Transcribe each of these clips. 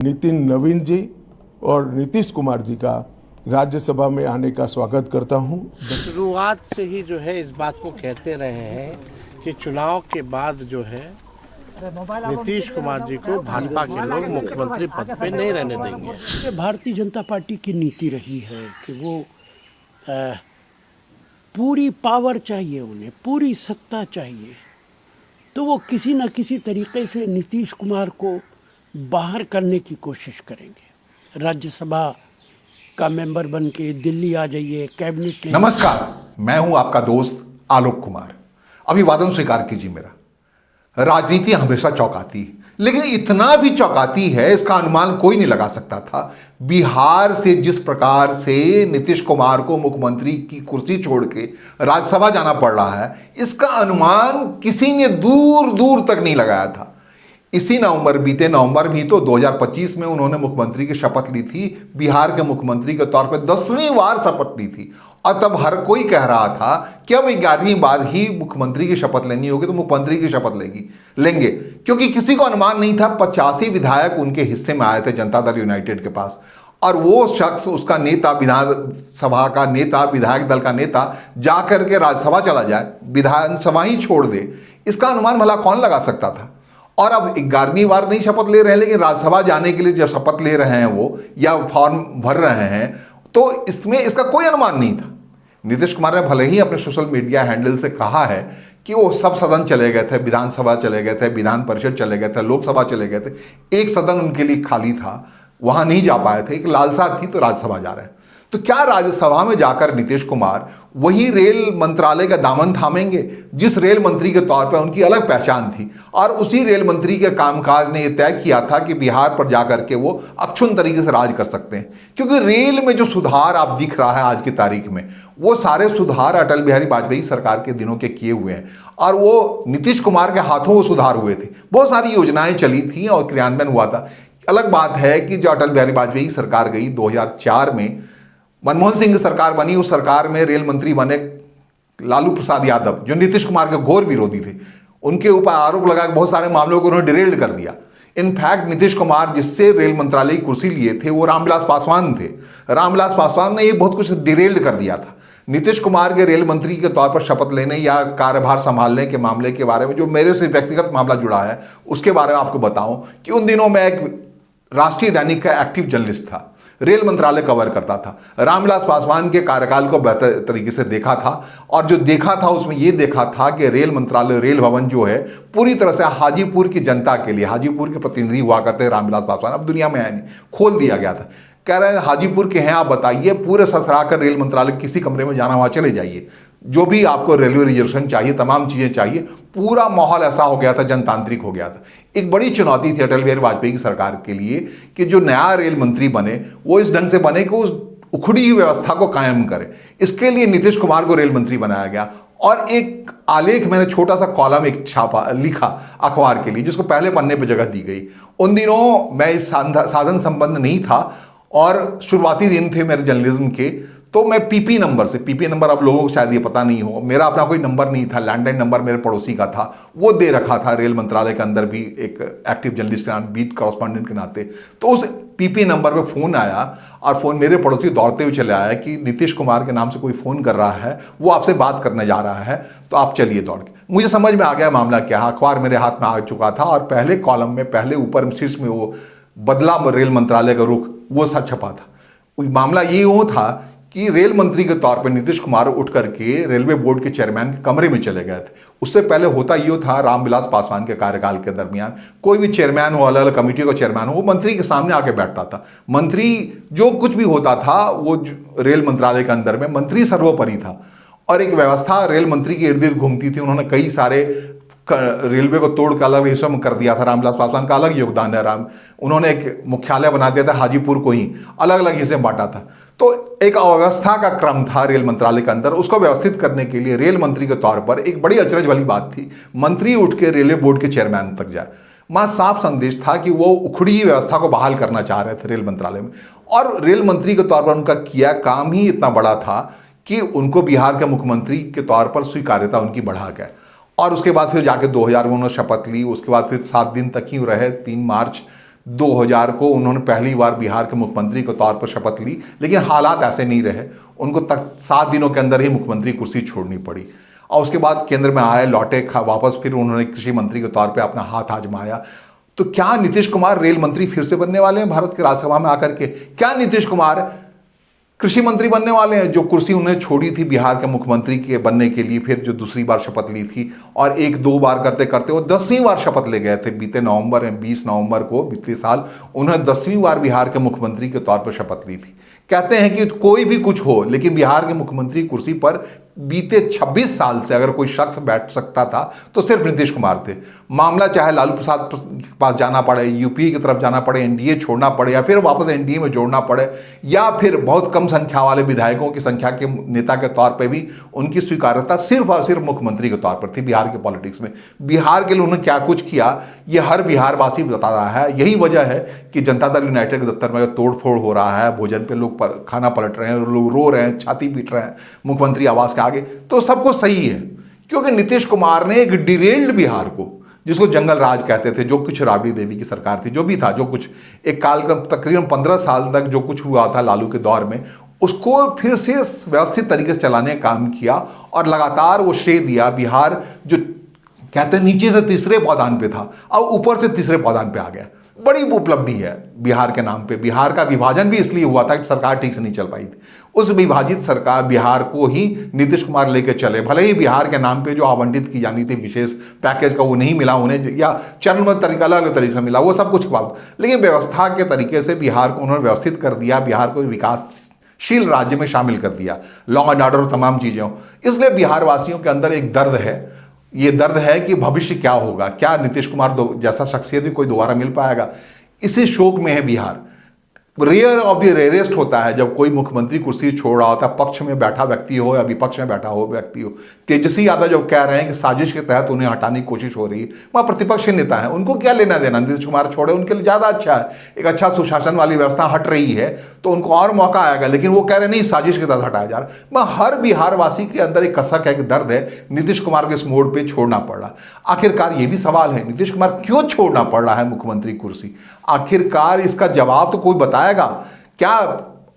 नितिन नवीन जी और नीतीश कुमार जी का राज्यसभा में आने का स्वागत करता हूं। शुरुआत से ही जो है इस बात को कहते रहे हैं कि चुनाव के बाद जो है नीतीश कुमार जी को भाजपा के लोग मुख्यमंत्री पद पे नहीं रहने देंगे। ये भारतीय जनता पार्टी की नीति रही है कि वो पूरी पावर चाहिए, उन्हें पूरी सत्ता चाहिए, तो वो किसी न किसी तरीके से नीतीश कुमार को बाहर करने की कोशिश करेंगे। राज्यसभा का मेंबर बन के दिल्ली आ जाइए, कैबिनेट ले। नमस्कार, मैं हूं आपका दोस्त आलोक कुमार। अभिवादन स्वीकार कीजिए मेरा। राजनीति हमेशा चौंकाती है, लेकिन इतना भी चौंकाती है इसका अनुमान कोई नहीं लगा सकता था। बिहार से जिस प्रकार से नीतीश कुमार को मुख्यमंत्री की कुर्सी छोड़ के राज्यसभा जाना पड़ रहा है, इसका अनुमान किसी ने दूर दूर तक नहीं लगाया था। इसी बीते नवंबर भी तो 2025 में उन्होंने मुख्यमंत्री की शपथ ली थी, बिहार के मुख्यमंत्री के तौर पर 10वीं बार शपथ ली थी। और तब हर कोई कह रहा था कि अब 11वीं बार ही मुख्यमंत्री की शपथ लेनी होगी तो मुख्यमंत्री की शपथ लेंगे, क्योंकि किसी को अनुमान नहीं था 85 विधायक उनके हिस्से में आए थे जनता दल यूनाइटेड के पास, और वो शख्स, उसका नेता, विधानसभा का नेता, विधायक दल का नेता जाकर के राज्यसभा चला जाए, विधानसभा ही छोड़ दे। इसका अनुमान भला कौन लगा सकता था। और अब 11वीं बार नहीं शपथ ले रहे हैं, लेकिन राज्यसभा जाने के लिए जब शपथ ले रहे हैं वो, या फॉर्म भर रहे हैं, तो इसमें इसका कोई अनुमान नहीं था। नीतीश कुमार ने भले ही अपने सोशल मीडिया हैंडल से कहा है कि वो सब सदन चले गए थे, विधानसभा चले गए थे, विधान परिषद चले गए थे, लोकसभा चले गए थे, एक सदन उनके लिए खाली था, वहां नहीं जा पाए थे, एक लालसा थी तो राज्यसभा जा रहे हैं। तो क्या राज्यसभा में जाकर नीतीश कुमार वही रेल मंत्रालय का दामन थामेंगे जिस रेल मंत्री के तौर पर उनकी अलग पहचान थी, और उसी रेल मंत्री के कामकाज ने यह तय किया था कि बिहार पर जाकर के वो अक्षुण्ण तरीके से राज कर सकते हैं। क्योंकि रेल में जो सुधार आप दिख रहा है आज की तारीख में, वो सारे सुधार अटल बिहारी वाजपेयी सरकार के दिनों के किए हुए हैं, और वो नीतीश कुमार के हाथों वो सुधार हुए थे। बहुत सारी योजनाएं चली थी और क्रियान्वयन हुआ था। अलग बात है कि जो अटल बिहारी वाजपेयी सरकार गई 2004 में, मनमोहन सिंह की सरकार बनी, उस सरकार में रेल मंत्री बने लालू प्रसाद यादव, जो नीतीश कुमार के घोर विरोधी थे। उनके ऊपर आरोप लगा कि बहुत सारे मामलों को उन्होंने डिरेल्ड कर दिया। इनफैक्ट नीतीश कुमार जिससे रेल मंत्रालय की कुर्सी लिए थे वो रामविलास पासवान थे। रामविलास पासवान ने ये बहुत कुछ डिरेल्ड कर दिया था। नीतीश कुमार के रेल मंत्री के तौर पर शपथ लेने या कार्यभार संभालने के मामले के बारे में जो मेरे से व्यक्तिगत मामला जुड़ा है, उसके बारे में आपको बताऊं कि उन दिनों मैं एक राष्ट्रीय दैनिक का एक्टिव जर्नलिस्ट था, रेल मंत्रालय कवर करता था। रामविलास पासवान के कार्यकाल को बेहतर तरीके से देखा था, और जो देखा था उसमें यह देखा था कि रेल मंत्रालय, रेल भवन जो है, पूरी तरह से हाजीपुर की जनता के लिए, हाजीपुर के प्रतिनिधि हुआ करते रामविलास पासवान, अब दुनिया में है नहीं, खोल दिया गया था। कह रहे हैं हाजीपुर के हैं आप, बताइए, पूरे सरसरा कर रेल मंत्रालय किसी कमरे में जाना, वहाँ चले जाइए, जो भी आपको रेलवे रिजर्वेशन चाहिए, तमाम चीज़ें चाहिए। पूरा माहौल ऐसा हो गया था, जनतांत्रिक हो गया था। एक बड़ी चुनौती थी अटल बिहारी वाजपेयी की सरकार के लिए कि जो नया रेल मंत्री बने वो इस ढंग से बने कि उस उखड़ी हुई व्यवस्था को कायम करे। इसके लिए नीतीश कुमार को रेल मंत्री बनाया गया, और एक आलेख मैंने छोटा सा कॉलम एक लिखा अखबार के लिए, जिसको पहले पन्ने पर जगह दी गई। उन दिनों मैं इस साधन संबंध नहीं था, और शुरुआती दिन थे मेरे जर्नलिज्म के, तो मैं पीपी नंबर अब लोगों को शायद ये पता नहीं हो, मेरा अपना कोई नंबर नहीं था, लैंडलाइन नंबर मेरे पड़ोसी का था, वो दे रखा था रेल मंत्रालय के अंदर भी, एक एक्टिव जर्नलिस्ट के नाम, बीट कॉरेस्पॉन्डेंट के नाते। तो उस पीपी नंबर पे फ़ोन आया, और फ़ोन मेरे पड़ोसी दौड़ते हुए चले आया कि नीतीश कुमार के नाम से कोई फ़ोन कर रहा है, वो आपसे बात करने जा रहा है, तो आप चलिए दौड़ के। मुझे समझ में आ गया मामला क्या, अखबार मेरे हाथ में आ चुका था, और पहले कॉलम में, पहले ऊपर शीर्ष में वो बदला रेल मंत्रालय का रुख, वो सब छपा था। मामला ये वो था कि रेल मंत्री के तौर पर नीतीश कुमार उठ करके रेलवे बोर्ड के चेयरमैन के कमरे में चले गए थे। उससे पहले होता ये था, रामविलास पासवान के कार्यकाल के दरमियान कोई भी चेयरमैन हो, अलग अलग कमेटी का चेयरमैन हो, वो मंत्री के सामने आके बैठता था। मंत्री जो कुछ भी होता था वो रेल मंत्रालय के अंदर में मंत्री सर्वोपरि था, और एक व्यवस्था रेल मंत्री के इर्द गिर्द घूमती थी। उन्होंने कई सारे रेलवे को तोड़ कर अलग हिस्सों में कर दिया था। रामविलास पासवान का अलग योगदान है। उन्होंने एक मुख्यालय बना दिया था हाजीपुर को ही, अलग अलग हिस्से में बांटा था। तो एक अव्यवस्था का क्रम था रेल मंत्रालय के अंदर, उसको व्यवस्थित करने के लिए रेल मंत्री के तौर पर एक बड़ी अचरज वाली बात थी, मंत्री उठ के रेलवे बोर्ड के चेयरमैन तक जाए। वहाँ साफ संदेश था कि वो उखड़ी हुई व्यवस्था को बहाल करना चाह रहे थे रेल मंत्रालय में, और रेल मंत्री के तौर पर उनका किया काम ही इतना बड़ा था कि उनको बिहार के मुख्यमंत्री के तौर पर स्वीकार्यता उनकी बढ़ा गई। और उसके बाद फिर जाके 2000 में उन्होंने शपथ ली। उसके बाद फिर 7 दिन तक ही रहे। 3 मार्च 2000 को उन्होंने पहली बार बिहार के मुख्यमंत्री के तौर पर शपथ ली, लेकिन हालात ऐसे नहीं रहे, उनको तक 7 दिनों के अंदर ही मुख्यमंत्री कुर्सी छोड़नी पड़ी और उसके बाद केंद्र में आए, लौटे वापस, फिर उन्होंने कृषि मंत्री के तौर पर अपना हाथ आजमाया। तो क्या नीतीश कुमार रेल मंत्री फिर से बनने वाले हैं भारत की राज्यसभा में आकर के? क्या नीतीश कुमार कृषि मंत्री बनने वाले हैं? जो कुर्सी उन्हें छोड़ी थी बिहार के मुख्यमंत्री के बनने के लिए, फिर जो दूसरी बार शपथ ली थी और 1-2 बार करते करते वो 10वीं बार शपथ ले गए थे। बीते 20 नवंबर को बीते साल उन्होंने 10वीं बार बिहार के मुख्यमंत्री के तौर पर शपथ ली थी। कहते हैं कि कोई भी कुछ हो, लेकिन बिहार के मुख्यमंत्री कुर्सी पर बीते 26 साल से अगर कोई शख्स बैठ सकता था तो सिर्फ नीतीश कुमार थे। मामला चाहे लालू प्रसाद के पास जाना पड़े, यूपीए की तरफ जाना पड़े, एनडीए छोड़ना पड़े या फिर वापस एनडीए में जोड़ना पड़े, या फिर बहुत कम संख्या वाले विधायकों की संख्या के नेता के तौर पर भी उनकी स्वीकार्यता सिर्फ और सिर्फ मुख्यमंत्री के तौर पर थी बिहार के पॉलिटिक्स में। बिहार के लिए उन्होंने क्या कुछ किया ये हर बिहारवासी बता रहा है। यही वजह है कि जनता दल यूनाइटेड के दफ्तर में तोड़फोड़ हो रहा है, भोजन पे लोग खाना पलट रहे हैं, लोग रो रहे हैं, छाती पीट रहे हैं मुख्यमंत्री आवास के आगे, तो सबको सही है। क्योंकि नीतीश कुमार ने एक डिरेल्ड बिहार को, जिसको जंगल राज कहते थे, जो कुछ राबड़ी देवी की सरकार थी, जो भी था, जो कुछ एक कालक्रम तकरीबन 15 साल तक जो कुछ हुआ था लालू के दौर में, उसको फिर से व्यवस्थित तरीके से चलाने का काम किया और लगातार वो श्रेय दिया। बिहार जो कहते हैं नीचे से तीसरे पायदान पे था, अब ऊपर से तीसरे पायदान पे आ गया। बड़ी उपलब्धि है बिहार के नाम पे। बिहार का विभाजन भी इसलिए हुआ था कि सरकार ठीक से नहीं चल पाई थी। उस विभाजित सरकार बिहार को ही नीतीश कुमार लेके चले। भले ही बिहार के नाम पे जो आवंटित की जानी थी विशेष पैकेज का वो नहीं मिला उन्हें, या चरणबद्ध तरीका अलग तरीके से मिला, वो सब कुछ बात, लेकिन व्यवस्था के तरीके से बिहार को उन्होंने व्यवस्थित कर दिया, बिहार को विकासशील राज्य में शामिल कर दिया, लॉ एंड ऑर्डर और तमाम चीज़ों। इसलिए बिहार वासियों के अंदर एक दर्द है, ये दर्द है कि भविष्य क्या होगा, क्या नीतीश कुमार जैसा शख्सियत ही कोई दोबारा मिल पाएगा। इसी शोक में है Bihar. Rare of the rarest होता है जब कोई मुख्यमंत्री कुर्सी छोड़ रहा होता है, पक्ष में बैठा व्यक्ति हो या विपक्ष में बैठा हो व्यक्ति हो। तेजस्वी यादव जब कह रहे हैं कि साजिश के तहत उन्हें हटाने की कोशिश हो रही है, वह प्रतिपक्ष नेता है, उनको क्या लेना देना, नीतीश कुमार छोड़े, उनके लिए ज़्यादा अच्छा है। एक अच्छा सुशासन वाली व्यवस्था हट रही है तो उनको और मौका आएगा, लेकिन वो कह रहे नहीं, साजिश के तहत हटाया जा रहा है। हर बिहारवासी के अंदर एक कसक है, एक दर्द है, नीतीश कुमार को इस मोड़ पर छोड़ना पड़ रहा। आखिरकार ये भी सवाल है, नीतीश कुमार क्यों छोड़ना पड़ रहा है मुख्यमंत्री कुर्सी? आखिरकार इसका जवाब तो कोई बताएगा। क्या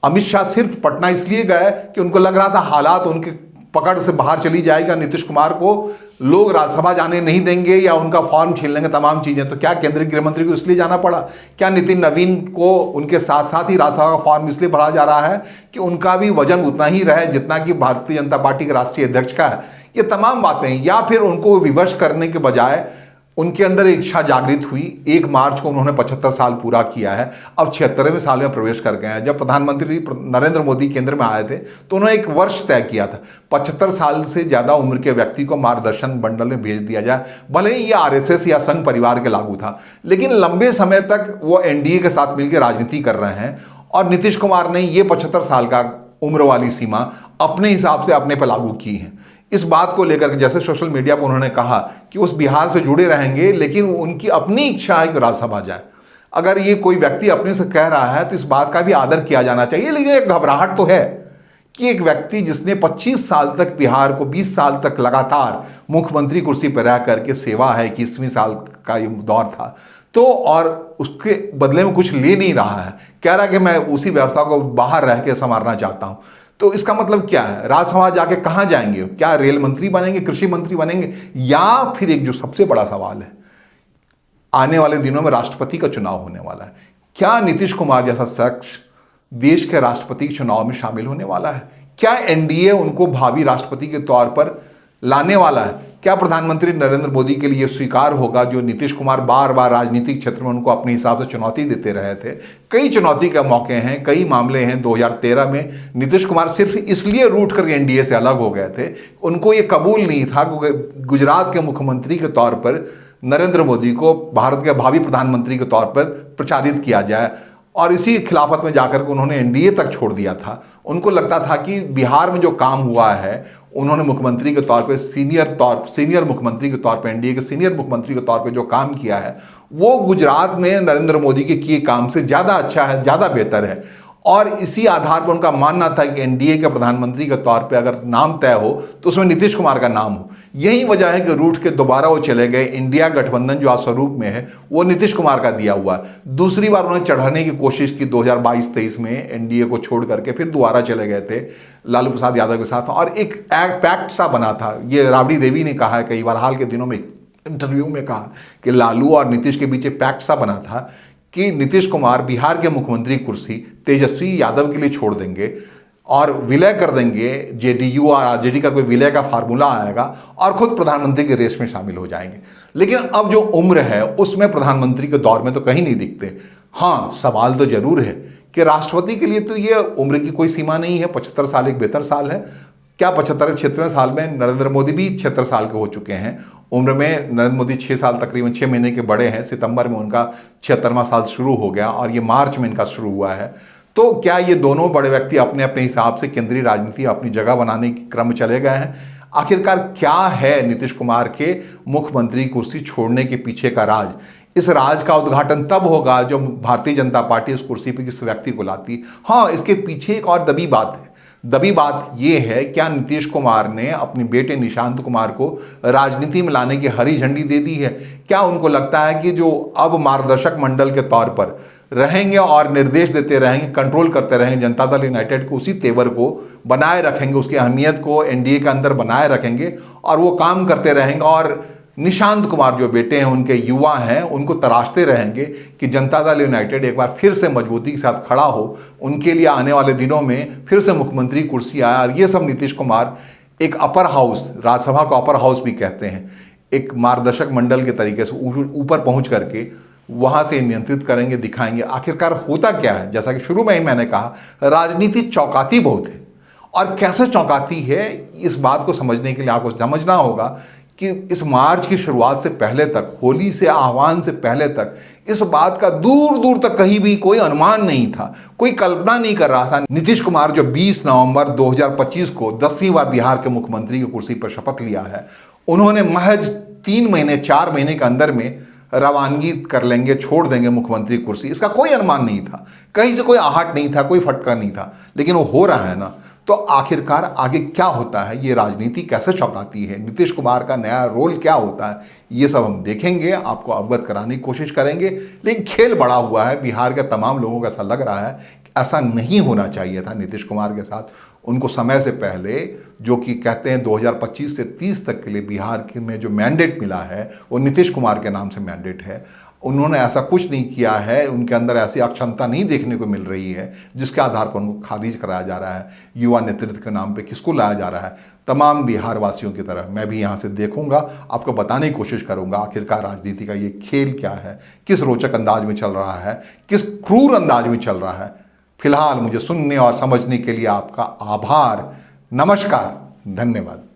अमित शाह सिर्फ पटना इसलिए गए कि उनको लग रहा था हालात उनके पकड़ से बाहर चली जाएगा, नीतीश कुमार को लोग राज्यसभा जाने नहीं देंगे या उनका फॉर्म छीन लेंगे, तमाम चीज़ें? तो क्या केंद्रीय गृह मंत्री को इसलिए जाना पड़ा? क्या नितिन नवीन को उनके साथ साथ ही राज्यसभा का फॉर्म इसलिए भरा जा रहा है कि उनका भी वजन उतना ही रहे जितना कि भारतीय जनता पार्टी के राष्ट्रीय अध्यक्ष का है? ये तमाम बातें, या फिर उनको विवश करने के बजाय उनके अंदर एक इच्छा जागृत हुई। 1 मार्च को उन्होंने 75 साल पूरा किया है, अब 76वें साल में प्रवेश कर गए हैं। जब प्रधानमंत्री नरेंद्र मोदी केंद्र में आए थे तो उन्होंने एक वर्ष तय किया था, 75 साल से ज़्यादा उम्र के व्यक्ति को मार्गदर्शन मंडल में भेज दिया जाए। भले ही ये आरएसएस या संघ परिवार के लागू था, लेकिन लंबे समय तक वो एनडीए के साथ मिलकर राजनीति कर रहे हैं और नीतीश कुमार ने ये 75 साल का उम्र वाली सीमा अपने हिसाब से अपने पर लागू की है। इस बात को लेकर, जैसे सोशल मीडिया पर उन्होंने कहा कि उस बिहार से जुड़े रहेंगे, लेकिन उनकी अपनी इच्छा है कि राज्यसभा जाए। अगर ये कोई व्यक्ति अपने से कह रहा है तो इस बात का भी आदर किया जाना चाहिए। लेकिन एक घबराहट तो है कि एक व्यक्ति जिसने 25 साल तक बिहार को 20 साल तक लगातार मुख्यमंत्री कुर्सी पर रह करके सेवा है, 21वीं साल का ये दौर था, तो और उसके बदले में कुछ ले नहीं रहा है, कह रहा है कि मैं उसी व्यवस्था को बाहर रह के संवारना चाहता हूँ। तो इसका मतलब क्या है? राज्यसभा जाके कहाँ जाएंगे? क्या रेल मंत्री बनेंगे, कृषि मंत्री बनेंगे? या फिर एक जो सबसे बड़ा सवाल है, आने वाले दिनों में राष्ट्रपति का चुनाव होने वाला है, क्या नीतीश कुमार जैसा शख्स देश के राष्ट्रपति के चुनाव में शामिल होने वाला है? क्या एनडीए उनको भावी राष्ट्रपति के तौर पर लाने वाला है? क्या प्रधानमंत्री नरेंद्र मोदी के लिए स्वीकार होगा जो नीतीश कुमार बार बार राजनीतिक क्षेत्र में उनको अपने हिसाब से चुनौती देते रहे थे? कई चुनौती के मौके हैं, कई मामले हैं। 2013 में नीतीश कुमार सिर्फ इसलिए रूठ कर एनडीए से अलग हो गए थे, उनको ये कबूल नहीं था क्योंकि गुजरात के मुख्यमंत्री के तौर पर नरेंद्र मोदी को भारत के भावी प्रधानमंत्री के तौर पर प्रचारित किया जाए, और इसी खिलाफत में जाकर के उन्होंने एनडीए तक छोड़ दिया था। उनको लगता था कि बिहार में जो काम हुआ है, उन्होंने मुख्यमंत्री के तौर पे सीनियर मुख्यमंत्री के तौर पे, एनडीए के सीनियर मुख्यमंत्री के तौर पे जो काम किया है, वो गुजरात में नरेंद्र मोदी के किए काम से ज़्यादा अच्छा है, ज़्यादा बेहतर है। और इसी आधार पर उनका मानना था कि एनडीए के प्रधानमंत्री के तौर पे अगर नाम तय हो तो उसमें नीतीश कुमार का नाम हो। यही वजह है कि रूठ के दोबारा वो चले गए। इंडिया गठबंधन जो आज स्वरूप में है वो नीतीश कुमार का दिया हुआ है। दूसरी बार उन्होंने चढ़ाने की कोशिश की 2022-23 में एनडीए को छोड़ करके, फिर दोबारा चले गए थे लालू प्रसाद यादव के साथ, और एक पैक्ट सा बना था। ये राबड़ी देवी ने कहा है कई बार, हाल के दिनों में इंटरव्यू में कहा कि लालू और नीतीश के बीच पैक्ट सा बना था कि नीतीश कुमार बिहार के मुख्यमंत्री कुर्सी तेजस्वी यादव के लिए छोड़ देंगे और विलय कर देंगे, जेडीयू और आरजेडी का कोई विलय का फार्मूला आएगा और खुद प्रधानमंत्री की रेस में शामिल हो जाएंगे। लेकिन अब जो उम्र है उसमें प्रधानमंत्री के दौर में तो कहीं नहीं दिखते। हाँ, सवाल तो जरूर है कि राष्ट्रपति के लिए तो ये उम्र की कोई सीमा नहीं है। 75 साल एक बेहतर साल है। क्या 75-76 साल में नरेंद्र मोदी भी 76 साल के हो चुके हैं उम्र में। नरेंद्र मोदी 6 साल तकरीबन 6 महीने के बड़े हैं। सितंबर में उनका 76वां साल शुरू हो गया और ये मार्च में इनका शुरू हुआ है। तो क्या ये दोनों बड़े व्यक्ति अपने अपने हिसाब से केंद्रीय राजनीति अपनी जगह बनाने की क्रम में चले गए हैं? आखिरकार क्या है नीतीश कुमार के मुख्यमंत्री कुर्सी छोड़ने के पीछे का राज? इस राज का उद्घाटन तब होगा जब भारतीय जनता पार्टी उस कुर्सी पर किस व्यक्ति को लाती। हाँ, इसके पीछे एक और दबी बात है। दबी बात यह है, क्या नीतीश कुमार ने अपने बेटे निशांत कुमार को राजनीति में लाने की हरी झंडी दे दी है? क्या उनको लगता है कि जो अब मार्गदर्शक मंडल के तौर पर रहेंगे और निर्देश देते रहेंगे, कंट्रोल करते रहेंगे जनता दल यूनाइटेड को, उसी तेवर को बनाए रखेंगे, उसकी अहमियत को एनडीए के अंदर बनाए रखेंगे और वो काम करते रहेंगे और निशांत कुमार जो बेटे हैं, उनके युवा हैं, उनको तराशते रहेंगे कि जनता दल यूनाइटेड एक बार फिर से मजबूती के साथ खड़ा हो, उनके लिए आने वाले दिनों में फिर से मुख्यमंत्री कुर्सी आए। और ये सब नीतीश कुमार एक अपर हाउस, राज्यसभा को अपर हाउस भी कहते हैं, एक मार्गदर्शक मंडल के तरीके से ऊपर पहुंच करके वहां से नियंत्रित करेंगे, दिखाएंगे। आखिरकार होता क्या है? जैसा कि शुरू में ही मैंने कहा, राजनीति चौंकाती बहुत है। और कैसे चौंकाती है, इस बात को समझने के लिए आपको समझना होगा कि इस मार्च की शुरुआत से पहले तक, होली से आह्वान से पहले तक, इस बात का दूर दूर तक कहीं भी कोई अनुमान नहीं था, कोई कल्पना नहीं कर रहा था। नीतीश कुमार जो 20 नवंबर 2025 को 10वीं बार बिहार के मुख्यमंत्री की कुर्सी पर शपथ लिया है, उन्होंने महज 3 महीने 4 महीने के अंदर में रवानगी कर लेंगे, छोड़ देंगे मुख्यमंत्री कुर्सी। इसका कोई अनुमान नहीं था, कहीं से कोई आहट नहीं था, कोई फटका नहीं था, लेकिन वो हो रहा है ना। तो आखिरकार आगे क्या होता है, ये राजनीति कैसे चौंकाती है, नीतीश कुमार का नया रोल क्या होता है, ये सब हम देखेंगे, आपको अवगत कराने की कोशिश करेंगे। लेकिन खेल बड़ा हुआ है। बिहार के तमाम लोगों को ऐसा लग रहा है कि ऐसा नहीं होना चाहिए था नीतीश कुमार के साथ। उनको समय से पहले, जो कि कहते हैं 2025 से 30 तक के लिए बिहार में जो मैंडेट मिला है वो नीतीश कुमार के नाम से मैंडेट है। उन्होंने ऐसा कुछ नहीं किया है, उनके अंदर ऐसी अक्षमता नहीं देखने को मिल रही है जिसके आधार पर उनको खारिज कराया जा रहा है। युवा नेतृत्व के नाम पे किसको लाया जा रहा है? तमाम बिहार वासियों की तरह मैं भी यहाँ से देखूंगा, आपको बताने की कोशिश करूंगा आखिरकार राजनीति का ये खेल क्या है, किस रोचक अंदाज में चल रहा है, किस क्रूर अंदाज में चल रहा है। फिलहाल मुझे सुनने और समझने के लिए आपका आभार। नमस्कार, धन्यवाद।